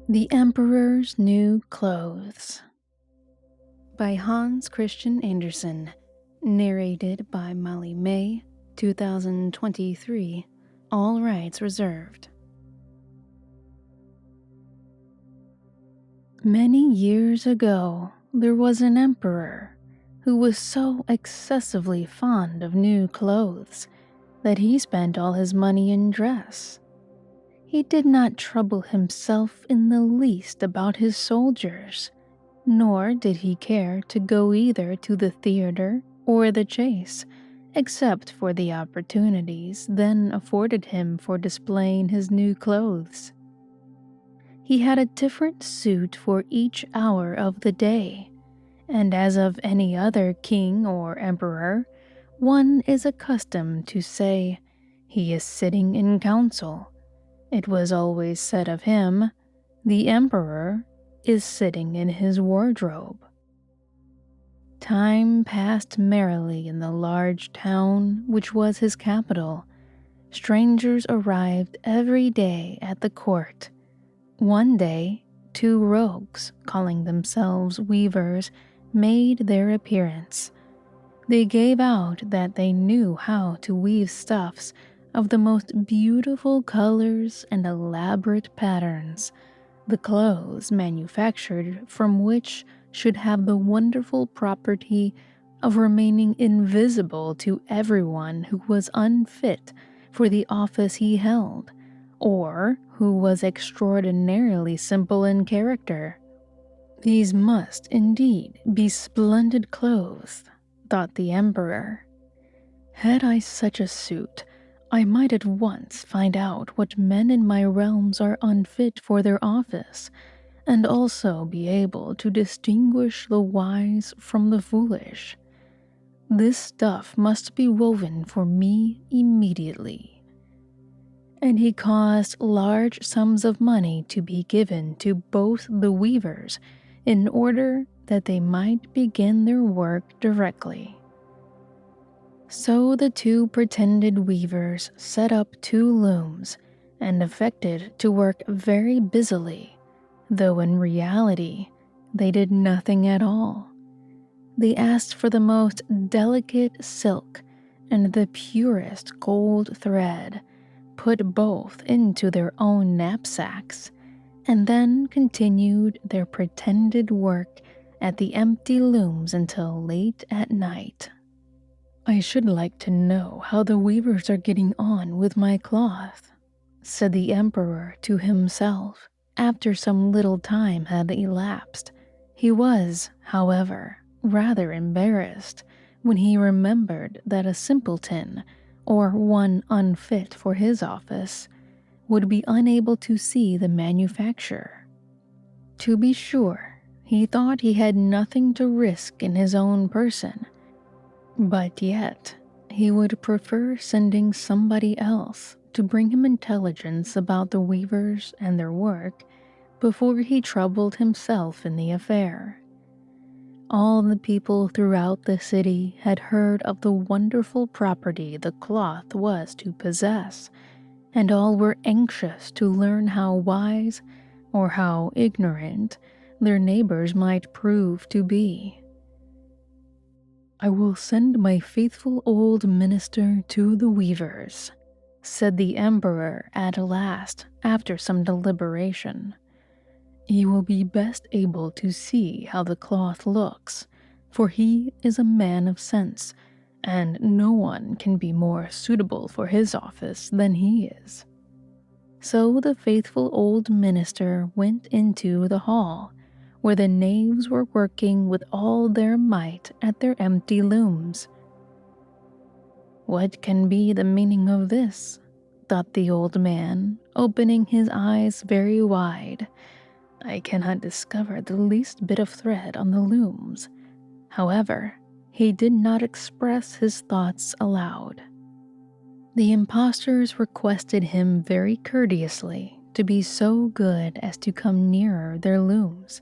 The Emperor's New Clothes by Hans Christian Andersen, narrated by Molly Mae, 2023, all rights reserved. Many years ago, there was an emperor who was so excessively fond of new clothes that he spent all his money in dress. He did not trouble himself in the least about his soldiers, nor did he care to go either to the theater or the chase, except for the opportunities then afforded him for displaying his new clothes. He had a different suit for each hour of the day, and as of any other king or emperor, one is accustomed to say, "He is sitting in council." It was always said of him, "The emperor is sitting in his wardrobe." Time passed merrily in the large town which was his capital. Strangers arrived every day at the court. One day, 2 rogues, calling themselves weavers, made their appearance. They gave out that they knew how to weave stuffs of the most beautiful colors and elaborate patterns, the clothes manufactured from which should have the wonderful property of remaining invisible to everyone who was unfit for the office he held, or who was extraordinarily simple in character. These must indeed be splendid clothes, thought the emperor. Had I such a suit, I might at once find out what men in my realms are unfit for their office, and also be able to distinguish the wise from the foolish. This stuff must be woven for me immediately. And he caused large sums of money to be given to both the weavers in order that they might begin their work directly. So the 2 pretended weavers set up 2 looms and affected to work very busily, though in reality they did nothing at all. They asked for the most delicate silk and the purest gold thread, put both into their own knapsacks, and then continued their pretended work at the empty looms until late at night. "I should like to know how the weavers are getting on with my cloth," said the emperor to himself after some little time had elapsed. He was, however, rather embarrassed when he remembered that a simpleton, or one unfit for his office, would be unable to see the manufacture. To be sure, he thought he had nothing to risk in his own person, but yet he would prefer sending somebody else to bring him intelligence about the weavers and their work before he troubled himself in the affair. All the people throughout the city had heard of the wonderful property the cloth was to possess, and all were anxious to learn how wise or how ignorant their neighbors might prove to be. "I will send my faithful old minister to the weavers," said the emperor at last after some deliberation. "He will be best able to see how the cloth looks, for he is a man of sense, and no one can be more suitable for his office than he is." So the faithful old minister went into the hall, where the knaves were working with all their might at their empty looms. "What can be the meaning of this?" thought the old man, opening his eyes very wide. "I cannot discover the least bit of thread on the looms." However, he did not express his thoughts aloud. The impostors requested him very courteously to be so good as to come nearer their looms,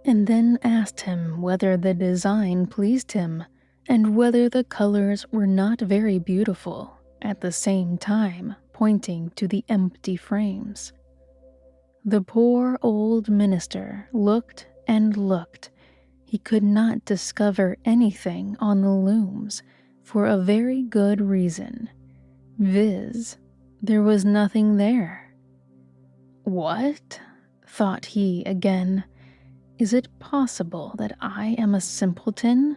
and then asked him whether the design pleased him and whether the colors were not very beautiful, at the same time pointing to the empty frames. The poor old minister looked and looked. He could not discover anything on the looms for a very good reason, viz., there was nothing there. What? Thought he again. Is it possible that I am a simpleton?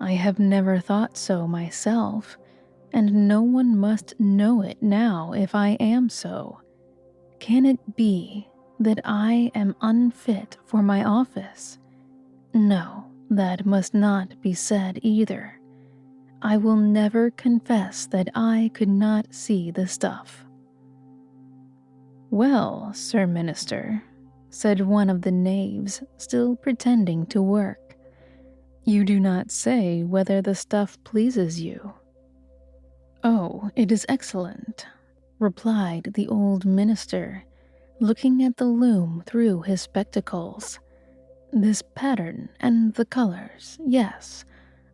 I have never thought so myself, and no one must know it now if I am so. Can it be that I am unfit for my office? No, that must not be said either. I will never confess that I could not see the stuff. Well, Sir Minister, said one of the knaves, still pretending to work, you do not say whether the stuff pleases you. Oh, it is excellent, replied the old minister, looking at the loom through his spectacles. This pattern and the colors, yes,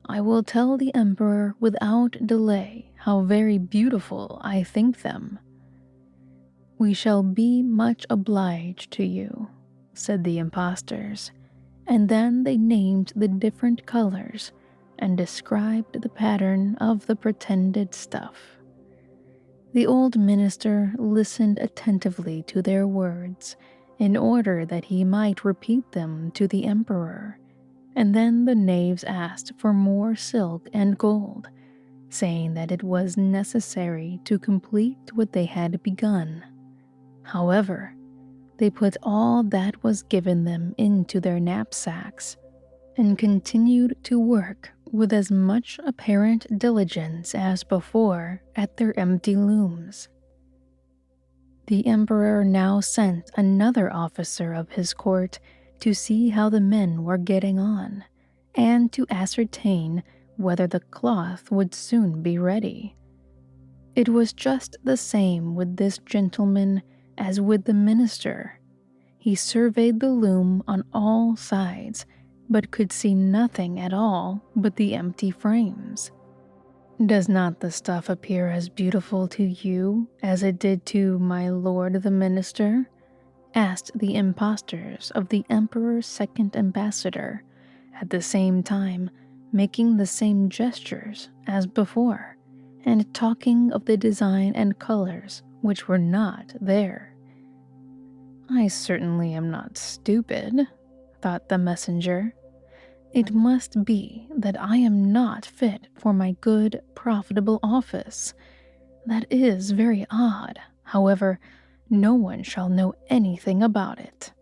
I will tell the emperor without delay how very beautiful I think them. We shall be much obliged to you, said the impostors, and then they named the different colors and described the pattern of the pretended stuff. The old minister listened attentively to their words in order that he might repeat them to the emperor, and then the knaves asked for more silk and gold, saying that it was necessary to complete what they had begun. However, they put all that was given them into their knapsacks and continued to work with as much apparent diligence as before at their empty looms. The emperor now sent another officer of his court to see how the men were getting on, and to ascertain whether the cloth would soon be ready. It was just the same with this gentleman as with the minister. He surveyed the loom on all sides, but could see nothing at all but the empty frames. Does not the stuff appear as beautiful to you as it did to my lord the minister? Asked the impostors of the emperor's second ambassador, at the same time making the same gestures as before, and talking of the design and colors which were not there. I certainly am not stupid, thought the messenger. It must be that I am not fit for my good, profitable office. That is very odd. However, no one shall know anything about it.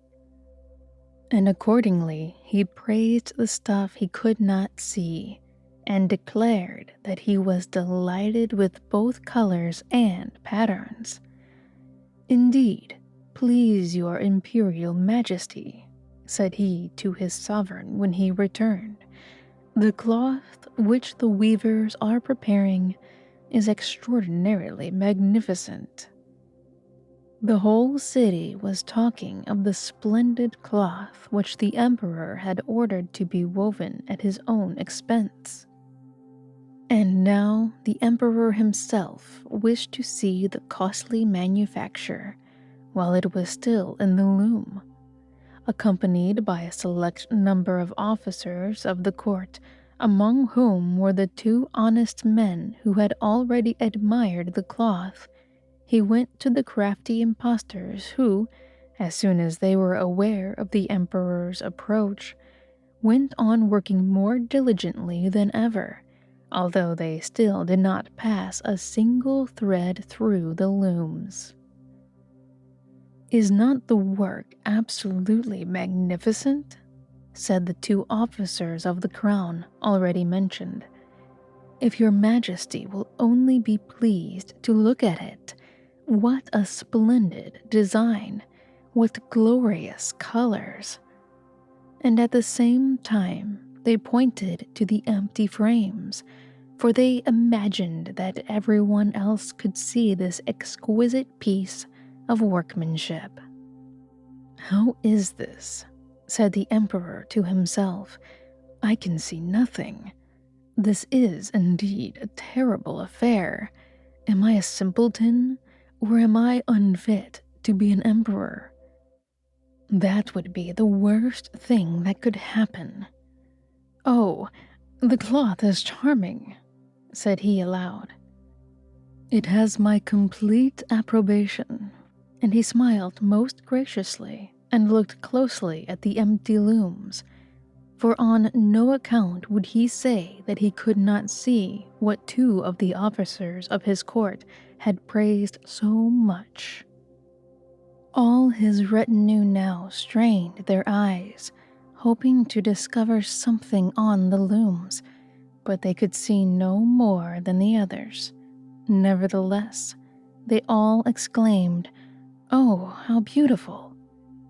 And accordingly, he praised the stuff he could not see, and declared that he was delighted with both colors and patterns. Indeed, please your imperial majesty, said he to his sovereign when he returned, the cloth which the weavers are preparing is extraordinarily magnificent. The whole city was talking of the splendid cloth which the emperor had ordered to be woven at his own expense. And now the emperor himself wished to see the costly manufacture while it was still in the loom. Accompanied by a select number of officers of the court, among whom were the two honest men who had already admired the cloth, he went to the crafty impostors who, as soon as they were aware of the emperor's approach, went on working more diligently than ever, although they still did not pass a single thread through the looms. Is not the work absolutely magnificent? Said the two officers of the crown already mentioned. If your majesty will only be pleased to look at it, what a splendid design, what glorious colors. And at the same time they pointed to the empty frames, for they imagined that everyone else could see this exquisite piece of workmanship. How is this? Said the emperor to himself. I can see nothing. This is indeed a terrible affair. Am I a simpleton, or am I unfit to be an emperor? That would be the worst thing that could happen. "Oh, the cloth is charming," said he aloud. "It has my complete approbation," and he smiled most graciously and looked closely at the empty looms, for on no account would he say that he could not see what two of the officers of his court had praised so much. All his retinue now strained their eyes, hoping to discover something on the looms, but they could see no more than the others. Nevertheless, they all exclaimed, "Oh, how beautiful!"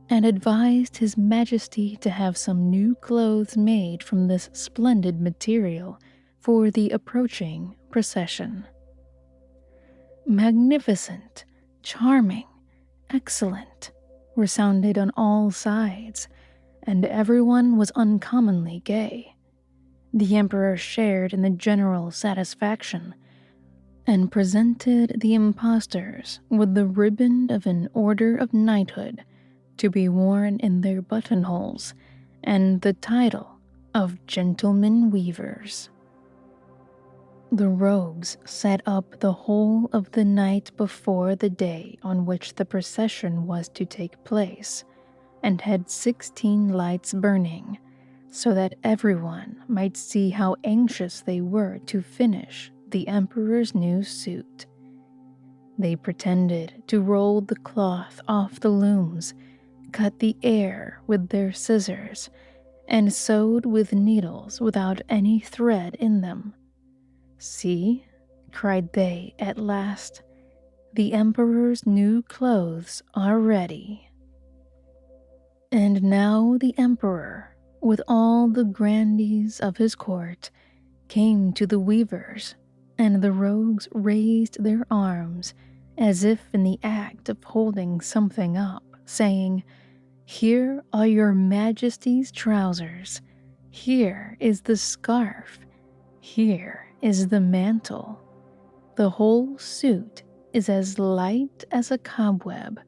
and advised His Majesty to have some new clothes made from this splendid material for the approaching procession. "Magnificent, charming, excellent," resounded on all sides, and everyone was uncommonly gay. The Emperor shared in the general satisfaction, and presented the impostors with the ribbon of an order of knighthood to be worn in their buttonholes, and the title of gentlemen weavers. The rogues sat up the whole of the night before the day on which the procession was to take place, and had 16 lights burning, so that everyone might see how anxious they were to finish the emperor's new suit. They pretended to roll the cloth off the looms, cut the air with their scissors, and sewed with needles without any thread in them. "See," cried they at last, "the emperor's new clothes are ready." And now the emperor, with all the grandees of his court, came to the weavers, and the rogues raised their arms as if in the act of holding something up, saying, "Here are your Majesty's trousers, here is the scarf, here is the mantle. The whole suit is as light as a cobweb.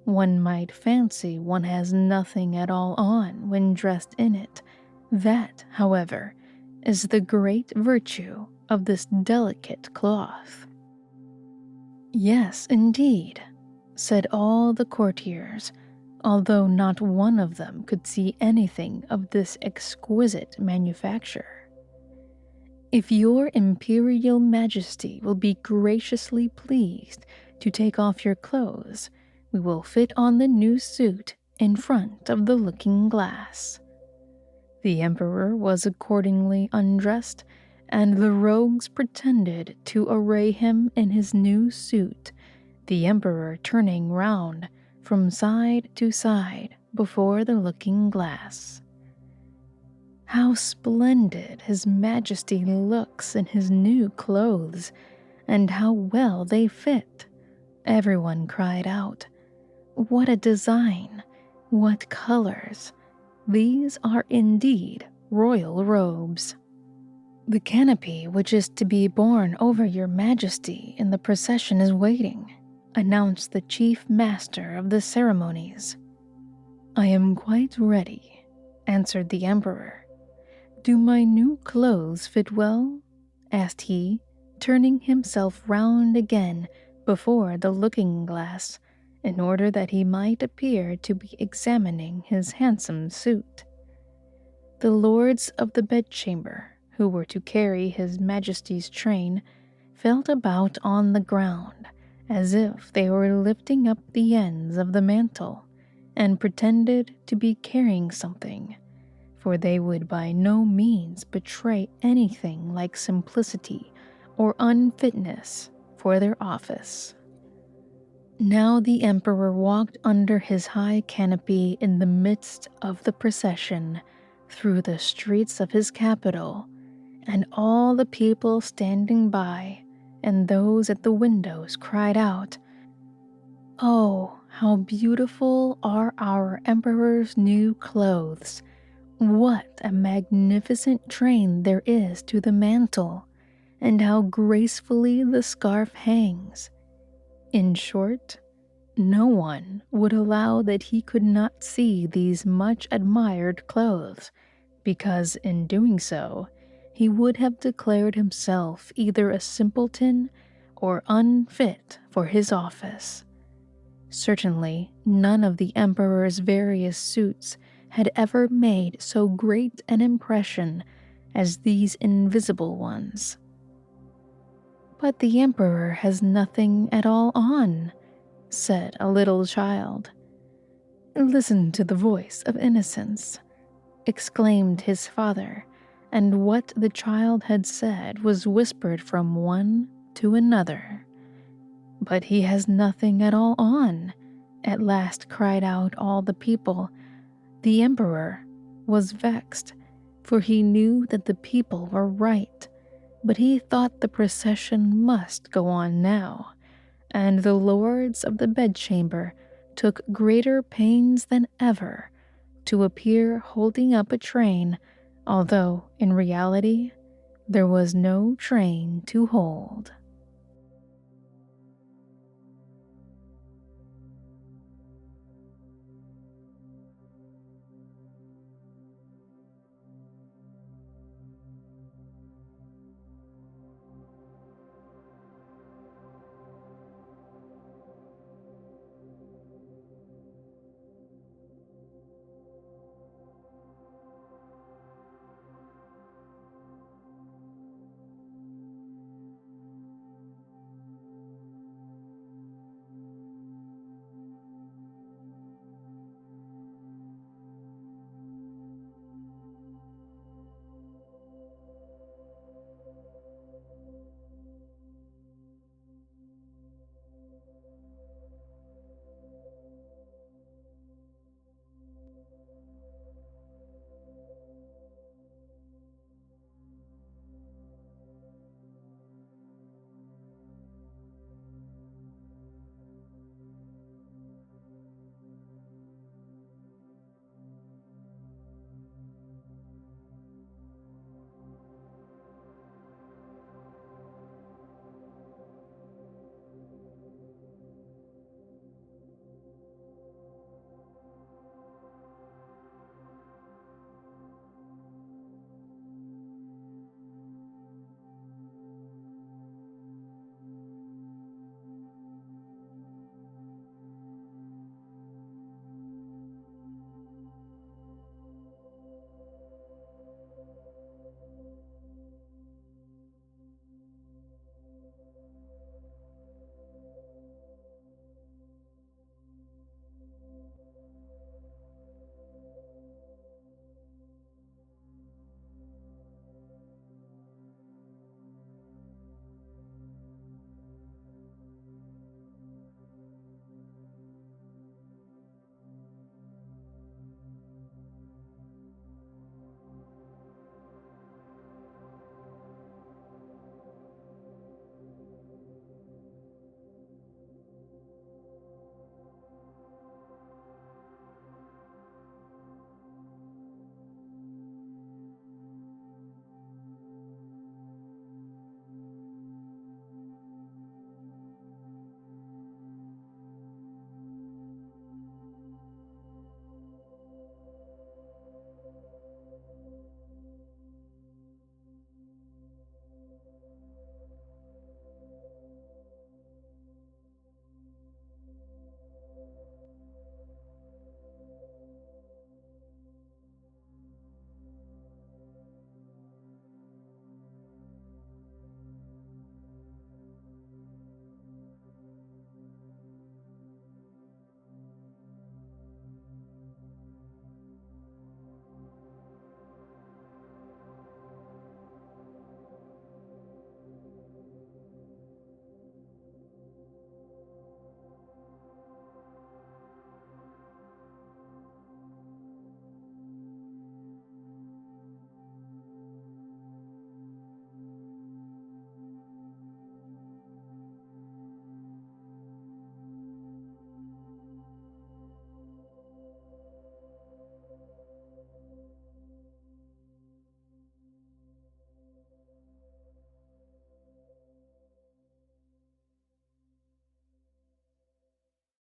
One might fancy one has nothing at all on when dressed in it. That, however, is the great virtue of this delicate cloth." "Yes, indeed," said all the courtiers, although not one of them could see anything of this exquisite manufacture. "If your Imperial Majesty will be graciously pleased to take off your clothes, we will fit on the new suit in front of the looking-glass." The emperor was accordingly undressed, and the rogues pretended to array him in his new suit, the emperor turning round from side to side before the looking-glass. "How splendid His Majesty looks in his new clothes, and how well they fit!" everyone cried out. "What a design! What colors! These are indeed royal robes." "The canopy which is to be borne over your Majesty in the procession is waiting," announced the chief master of the ceremonies. "I am quite ready," answered the emperor. "Do my new clothes fit well?" asked he, turning himself round again before the looking-glass, in order that he might appear to be examining his handsome suit. The lords of the bedchamber, who were to carry His Majesty's train, felt about on the ground as if they were lifting up the ends of the mantle, and pretended to be carrying something, for they would by no means betray anything like simplicity or unfitness for their office. Now the emperor walked under his high canopy in the midst of the procession through the streets of his capital, and all the people standing by and those at the windows cried out, "Oh, how beautiful are our emperor's new clothes! What a magnificent train there is to the mantle, and how gracefully the scarf hangs! In short, No one would allow that he could not see these much admired clothes, because in doing so, he would have declared himself either a simpleton or unfit for his office. Certainly, none of the emperor's various suits had ever made so great an impression as these invisible ones. "But the emperor has nothing at all on," said a little child. "Listen to the voice of innocence," exclaimed his father, and what the child had said was whispered from one to another. "But he has nothing at all on," at last cried out all the people. The emperor was vexed, for he knew that the people were right, but he thought the procession must go on now, and the lords of the bedchamber took greater pains than ever to appear holding up a train, although in reality there was no train to hold.